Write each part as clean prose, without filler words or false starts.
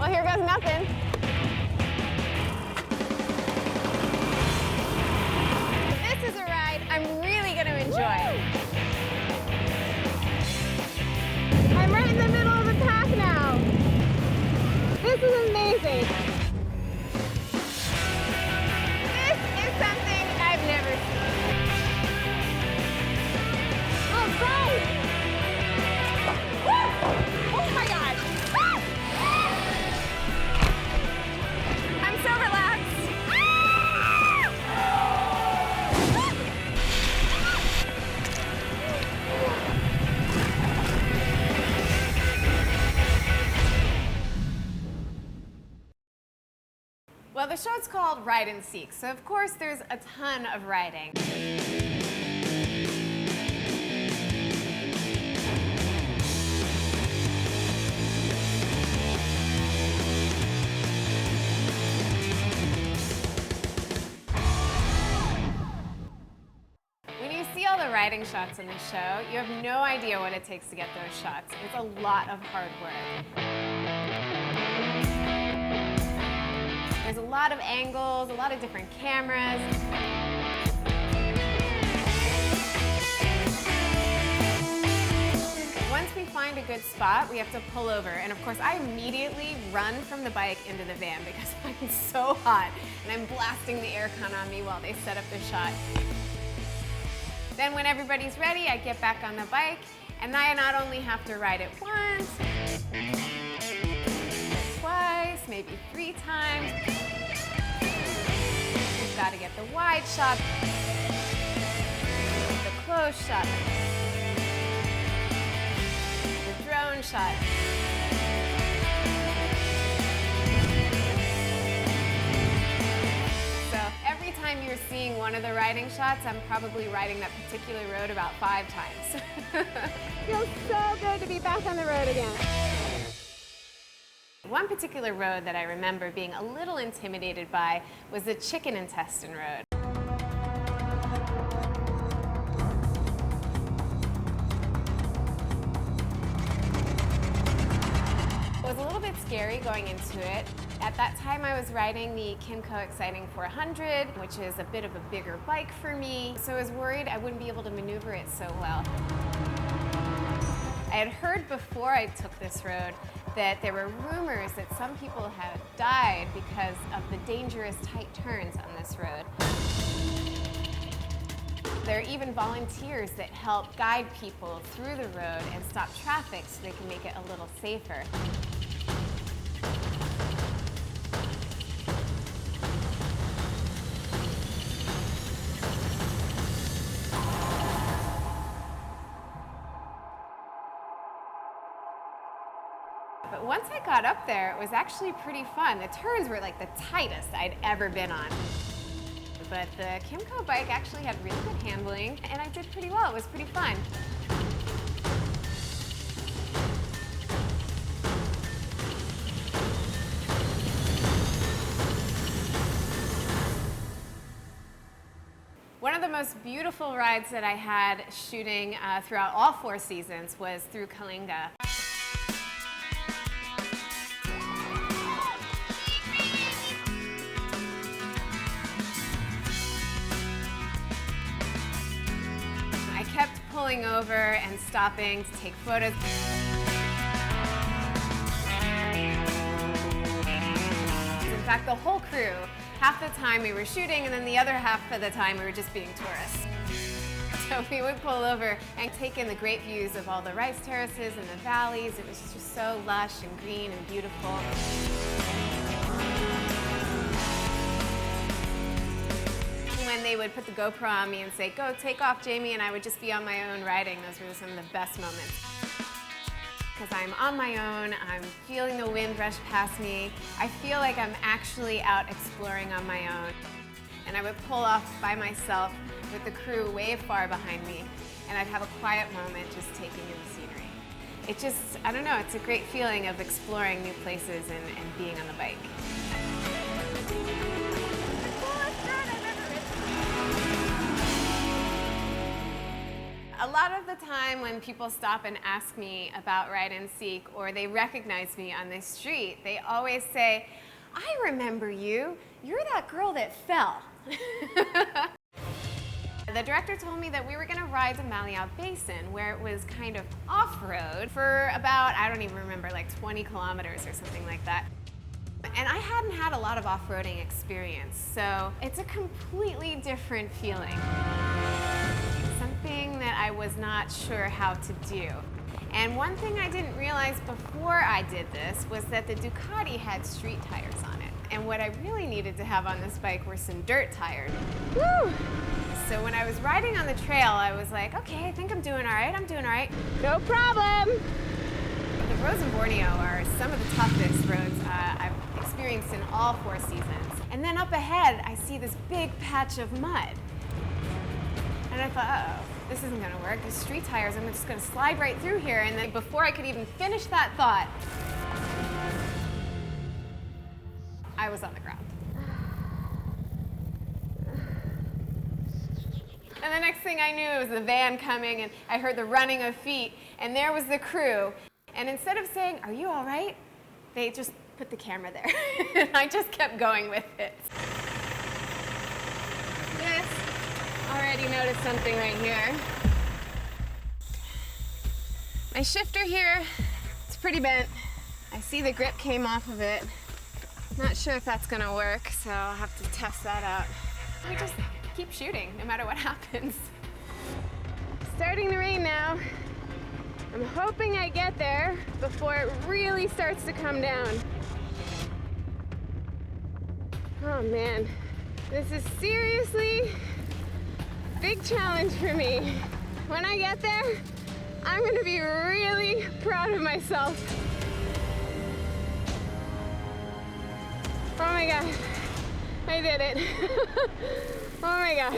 Well, here goes nothing. This is a ride I'm really going to enjoy. I'm right in the middle of the pack now. This is amazing. This is something I've never seen. All right. Woo! Oh my God. I'm so relaxed. Well, the show's called Ride and Seek, so of course there's a ton of riding. When you see all the riding shots in the show, you have no idea what it takes to get those shots. It's a lot of hard work. There's a lot of angles, a lot of different cameras. Once we find a good spot, we have to pull over. And of course, I immediately run from the bike into the van because I'm so hot and I'm blasting the aircon on me while they set up the shot. Then when everybody's ready, I get back on the bike and I not only have to ride it once, twice, maybe 3 times. We've got to get the wide shot, the close shot, the drone shot. So every time you're seeing one of the riding shots, I'm probably riding that particular road about 5 times. Feels so good to be back on the road again. One particular road that I remember being a little intimidated by was the chicken intestine road. It was a little bit scary going into it. At that time I was riding the Kimco Exciting 400, which is a bit of a bigger bike for me, so I was worried I wouldn't be able to maneuver it so well. I had heard before I took this road that there were rumors that some people had died because of the dangerous tight turns on this road. There are even volunteers that help guide people through the road and stop traffic so they can make it a little safer. But once I got up there, it was actually pretty fun. The turns were like the tightest I'd ever been on. But the Kimco bike actually had really good handling, and I did pretty well. It was pretty fun. One of the most beautiful rides that I had shooting throughout all 4 seasons was through Kalinga. I kept pulling over and stopping to take photos. In fact, the whole crew, half the time we were shooting, and then the other half of the time we were just being tourists. So we would pull over and take in the great views of all the rice terraces and the valleys. It was just so lush and green and beautiful. When they would put the GoPro on me and say, "Go, take off, Jamie," and I would just be on my own riding, those were some of the best moments. Because I'm on my own, I'm feeling the wind rush past me. I feel like I'm actually out exploring on my own. And I would pull off by myself with the crew way far behind me, and I'd have a quiet moment just taking in the scenery. It just, I don't know, it's a great feeling of exploring new places and being on the bike. A lot of the time when people stop and ask me about ride and seek, or they recognize me on the street, they always say, I remember you. You're that girl that fell. The director told me that we were going to ride the Malaysia Basin, where it was kind of off-road for about, I don't even remember, like 20 kilometers or something like that. And I hadn't had a lot of off-roading experience, so it's a completely different feeling. Something that I was not sure how to do. And one thing I didn't realize before I did this was that the Ducati had street tires on it. And what I really needed to have on this bike were some dirt tires. Woo! So when I was riding on the trail, I was like, okay, I think I'm doing all right, I'm doing all right. No problem. The roads in Borneo are some of the toughest roads I've experienced in all 4 seasons. And then up ahead, I see this big patch of mud. And I thought, uh-oh, this isn't gonna work. These street tires, I'm just gonna slide right through here. And then before I could even finish that thought, I was on the ground. And the next thing I knew, it was the van coming, and I heard the running of feet, and there was the crew. And instead of saying, are you all right? They just put the camera there. And I just kept going with it. Yes, already noticed something right here. My shifter here, it's pretty bent. I see the grip came off of it. Not sure if that's gonna work, so I'll have to test that out. We just keep shooting, no matter what happens. Starting to rain now. I'm hoping I get there before it really starts to come down. Oh man, this is seriously a big challenge for me. When I get there, I'm gonna be really proud of myself. Oh my God, I did it. Oh my God.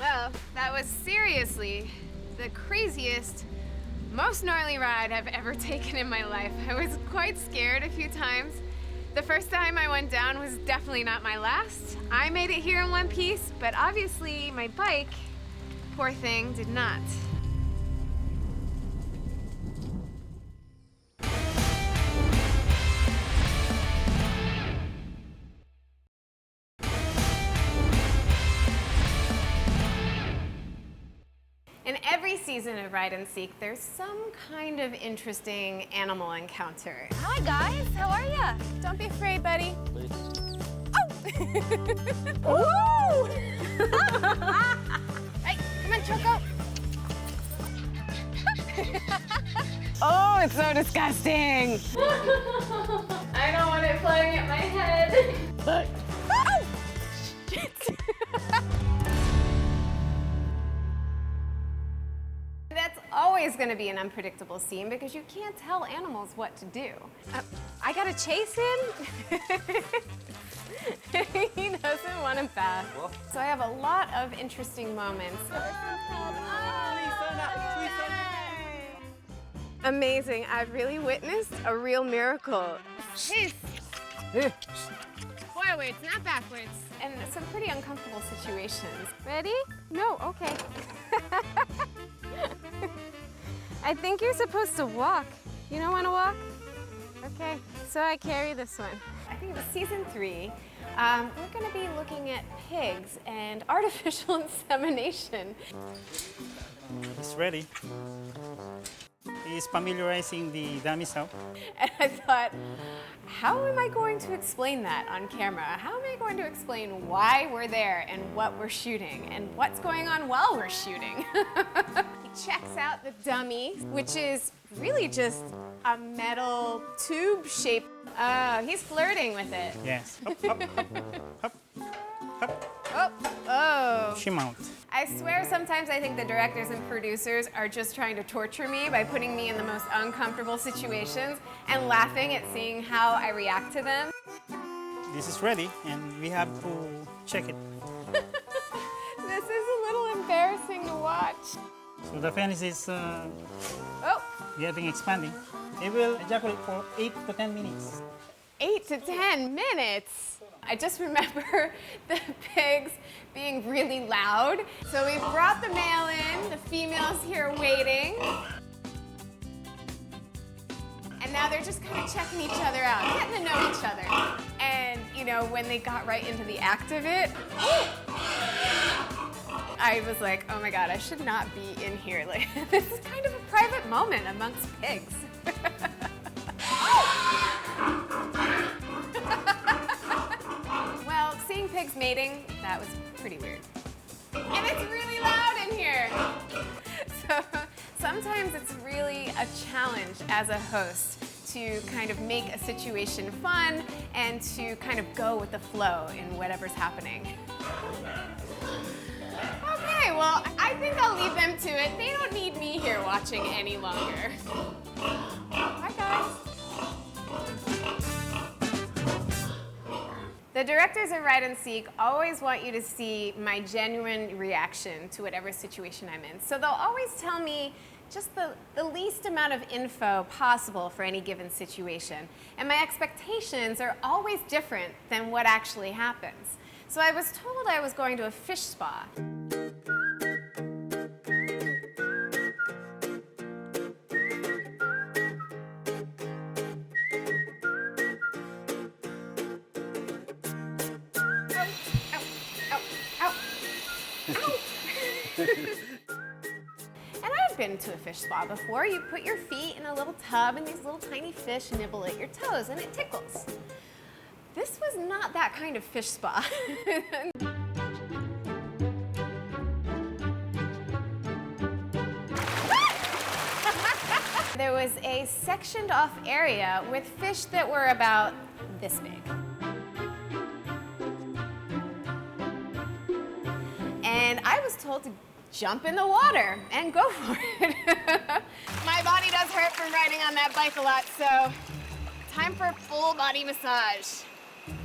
Well, that was seriously the craziest, most gnarly ride I've ever taken in my life. I was quite scared a few times. The first time I went down was definitely not my last. I made it here in one piece, but obviously my bike, poor thing, did not. In every season of Ride and Seek, there's some kind of interesting animal encounter. Hi guys, how are ya? Don't be afraid, buddy. Please. Oh! Hey, come on, Choco. Oh, it's so disgusting. I don't want it flying at my head. Hey. Oh! Shit. That's always going to be an unpredictable scene because you can't tell animals what to do. I gotta chase him? He doesn't want to pass. Well. So I have a lot of interesting moments. Amazing. I've really witnessed a real miracle. Forwards, not backwards. And some pretty uncomfortable situations. Ready? No, okay. I think you're supposed to walk. You don't want to walk? Okay, so I carry this one. I think it was season 3. We're going to be looking at pigs and artificial insemination. He's ready. He's familiarizing the dummies out. And I thought, how am I going to explain that on camera? How am I going to explain why we're there and what we're shooting and what's going on while we're shooting? He checks out the dummy, which is really just a metal tube shape. Oh, he's flirting with it. Yes. Up, up, up, up, Oh, oh. She mount. I swear sometimes I think the directors and producers are just trying to torture me by putting me in the most uncomfortable situations and laughing at seeing how I react to them. This is ready, and we have to check it. This is a little embarrassing to watch. So the penis is Oh, getting expanding. It will ejaculate for 8 to 10 minutes. 8 to 10 minutes. I just remember the pigs being really loud. So we brought the male in, the female's here waiting. And now they're just kind of checking each other out, getting to know each other. And, you know, when they got right into the act of it, I was like, oh my God, I should not be in here. Like, this is kind of a private moment amongst pigs. Well, seeing pigs mating, that was pretty weird. And it's really loud in here. So sometimes it's really a challenge as a host to kind of make a situation fun and to kind of go with the flow in whatever's happening. Okay, well, I think I'll leave them to it. They don't need me here watching any longer. Bye, guys. The directors of Ride and Seek always want you to see my genuine reaction to whatever situation I'm in. So they'll always tell me just the least amount of info possible for any given situation. And my expectations are always different than what actually happens. So I was told I was going to a fish spa. And I've been to a fish spa before. You put your feet in a little tub and these little tiny fish nibble at your toes and it tickles. This was not that kind of fish spa. There was a sectioned off area with fish that were about this big. And I was told to jump in the water and go for it. My body does hurt from riding on that bike a lot, so time for a full body massage.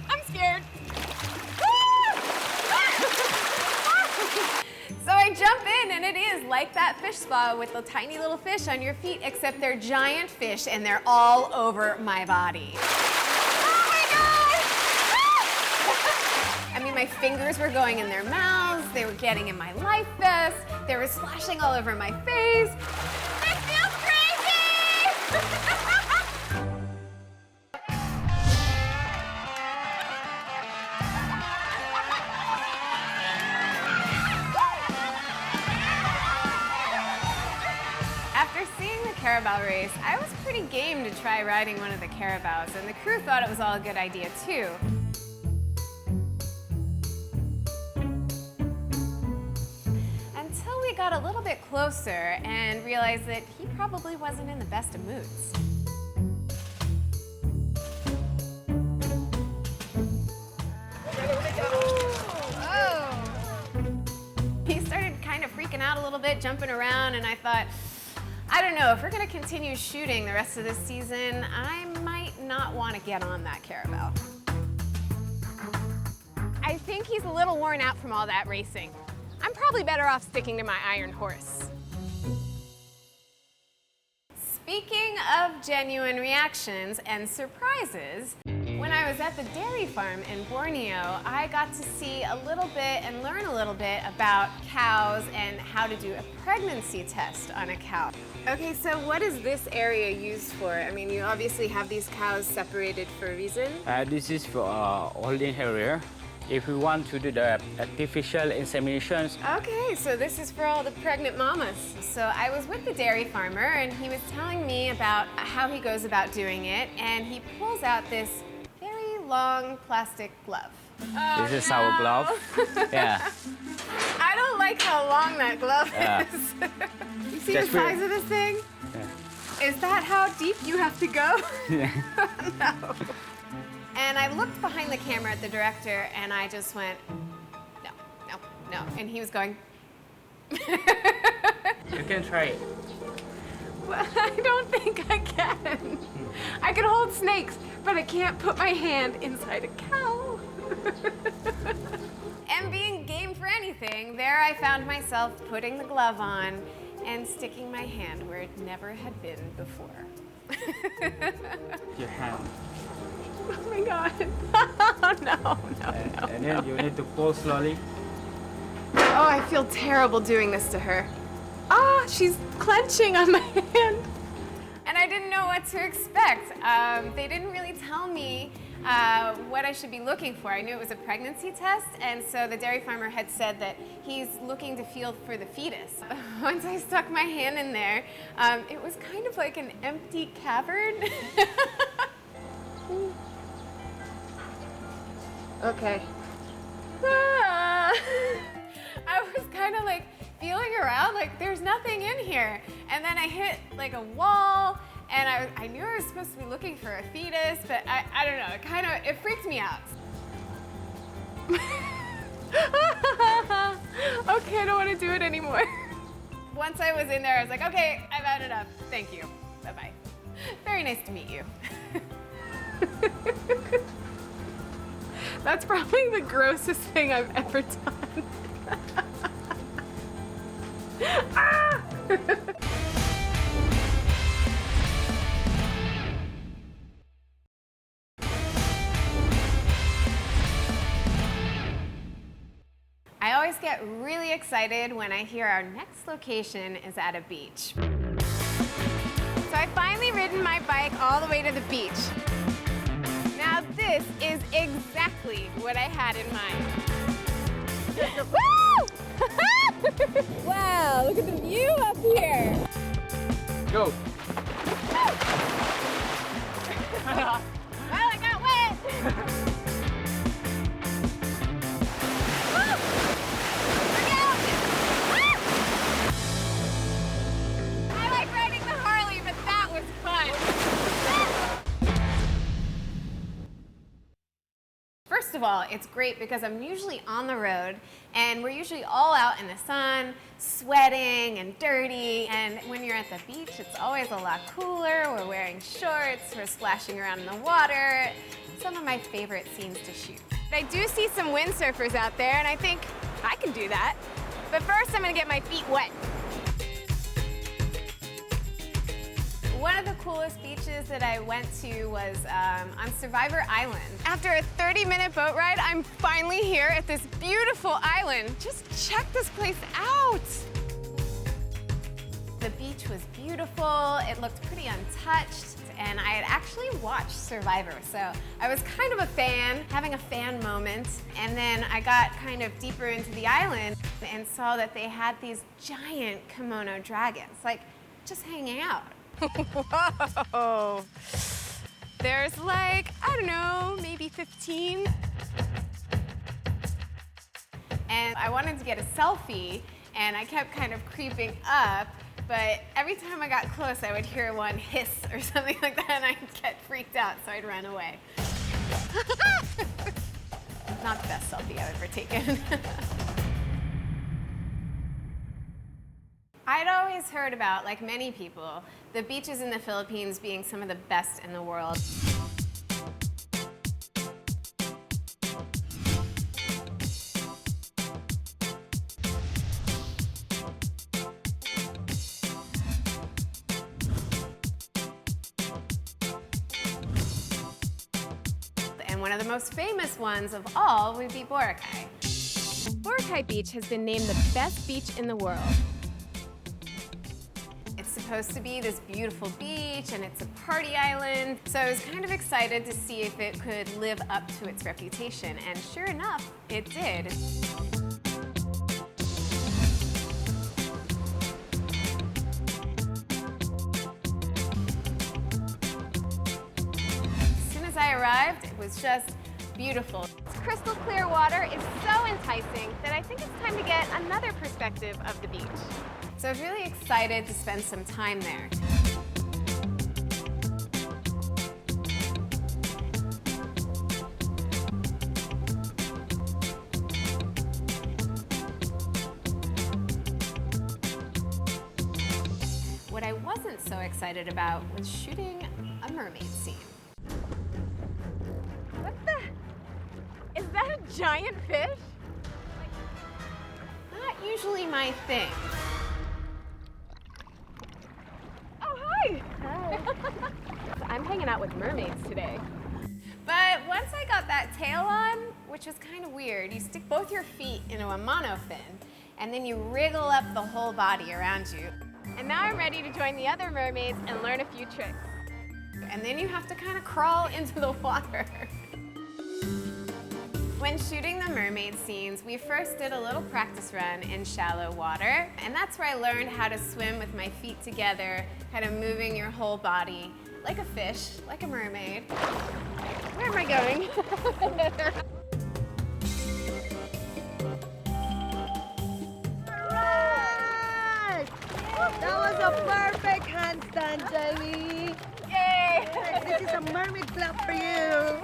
I'm scared. So I jump in and it is like that fish spa with the tiny little fish on your feet, except they're giant fish and they're all over my body. I mean, my fingers were going in their mouths, they were getting in my life vest, they were splashing all over my face. It feels crazy! After seeing the carabao race, I was pretty game to try riding one of the carabaos, and the crew thought it was all a good idea too. Until we got a little bit closer and realized that he probably wasn't in the best of moods. He started kind of freaking out a little bit, jumping around, and I thought, I don't know, if we're gonna continue shooting the rest of this season, I might not want to get on that carabao. I think he's a little worn out from all that racing. I'm probably better off sticking to my iron horse. Speaking of genuine reactions and surprises, when I was at the dairy farm in Borneo, I got to see a little bit and learn a little bit about cows and how to do a pregnancy test on a cow. Okay, so what is this area used for? I mean, you obviously have these cows separated for a reason. This is for holding area. If we want to do the artificial inseminations. Okay, so this is for all the pregnant mamas. So I was with the dairy farmer and he was telling me about how he goes about doing it, and he pulls out this very long plastic glove. Oh, This is our glove. Yeah. I don't like how long that glove is. You see Just the size of this thing? Yeah. Is that how deep you have to go? Yeah. No. And I looked behind the camera at the director and I just went, no, no, no. And he was going, You can try it. Well, I don't think I can. I can hold snakes, but I can't put my hand inside a cow. and being game for anything, there I found myself putting the glove on and sticking my hand where it never had been before. Your hand. Oh my God. Oh, no. And then you need to pull slowly. Oh, I feel terrible doing this to her. Ah, she's clenching on my hand. And I didn't know what to expect. They didn't really tell me what I should be looking for. I knew it was a pregnancy test, and so the dairy farmer had said that he's looking to feel for the fetus. Once I stuck my hand in there, it was kind of like an empty cavern. Okay. Ah. I was kind of like feeling around, like there's nothing in here. And then I hit like a wall, and I knew I was supposed to be looking for a fetus, but I don't know, it freaked me out. Okay, I don't want to do it anymore. Once I was in there, I was like, okay, I've had enough. Thank you. Bye-bye. Very nice to meet you. That's probably the grossest thing I've ever done. Ah! I always get really excited when I hear our next location is at a beach. So I finally ridden my bike all the way to the beach. Now this is exactly what I had in mind. Woo! Wow, look at the view up here. Go. Well, I got wet. Woo! Look out! I like riding the Harley, but that was fun. First of all, it's great because I'm usually on the road and we're usually all out in the sun, sweating and dirty. And when you're at the beach, it's always a lot cooler. We're wearing shorts, we're splashing around in the water. Some of my favorite scenes to shoot. I do see some windsurfers out there and I think I can do that. But first, I'm gonna get my feet wet. One of the coolest beaches that I went to was on Survivor Island. After a 30-minute boat ride, I'm finally here at this beautiful island. Just check this place out. The beach was beautiful. It looked pretty untouched. And I had actually watched Survivor, so I was kind of a fan, having a fan moment. And then I got kind of deeper into the island and saw that they had these giant kimono dragons, like just hanging out. Whoa! There's like, I don't know, maybe 15. And I wanted to get a selfie, and I kept kind of creeping up, but every time I got close, I would hear one hiss or something like that, and I'd get freaked out, so I'd run away. Not the best selfie I've ever taken. I'd always heard about, like many people, the beaches in the Philippines being some of the best in the world. And one of the most famous ones of all would be Boracay. Boracay Beach has been named the best beach in the world. It's supposed to be this beautiful beach and it's a party island, so I was kind of excited to see if it could live up to its reputation, and sure enough, it did. As soon as I arrived, it was just beautiful. This crystal clear water is so enticing that I think it's time to get another perspective of the beach. So I was really excited to spend some time there. What I wasn't so excited about was shooting a mermaid scene. What the? Is that a giant fish? Not usually my thing. Oh, hi! Hi. I'm hanging out with mermaids today. But once I got that tail on, which was kind of weird, you stick both your feet into a monofin, and then you wriggle up the whole body around you. And now I'm ready to join the other mermaids and learn a few tricks. And then you have to kind of crawl into the water. When shooting the mermaid scenes, we first did a little practice run in shallow water, and that's where I learned how to swim with my feet together, kind of moving your whole body like a fish, like a mermaid. Where am I going? Alright! That was a perfect handstand, Jamie. Yay! This is a mermaid clap for you.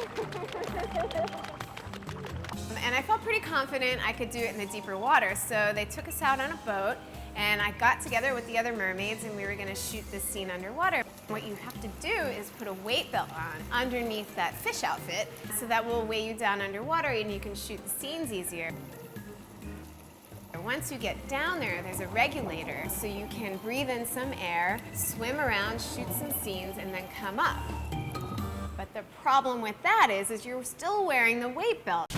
And I felt pretty confident I could do it in the deeper water, so they took us out on a boat, and I got together with the other mermaids, and we were going to shoot this scene underwater. What you have to do is put a weight belt on underneath that fish outfit, so that will weigh you down underwater and you can shoot the scenes easier. Once you get down there, there's a regulator, so you can breathe in some air, swim around, shoot some scenes, and then come up. But the problem with that is you're still wearing the weight belt.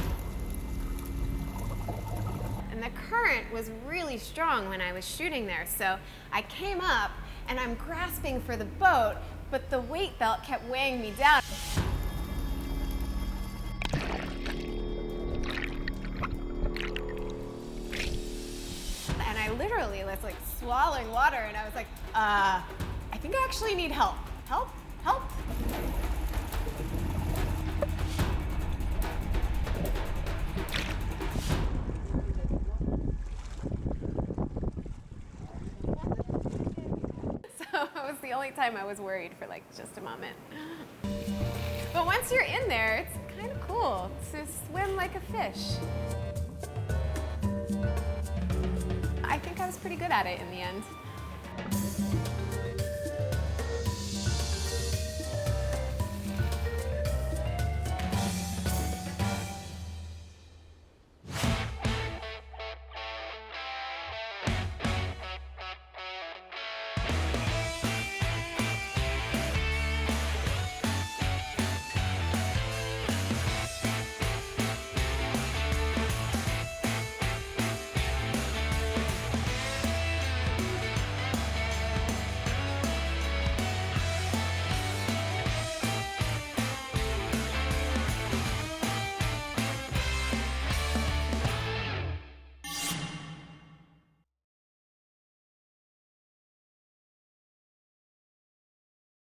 And the current was really strong when I was shooting there, so I came up and I'm grasping for the boat, but the weight belt kept weighing me down. And I literally was like swallowing water, and I was like, I think I actually need help. Help? Help? It was the only time I was worried for like just a moment. But once you're in there, it's kind of cool to swim like a fish. I think I was pretty good at it in the end.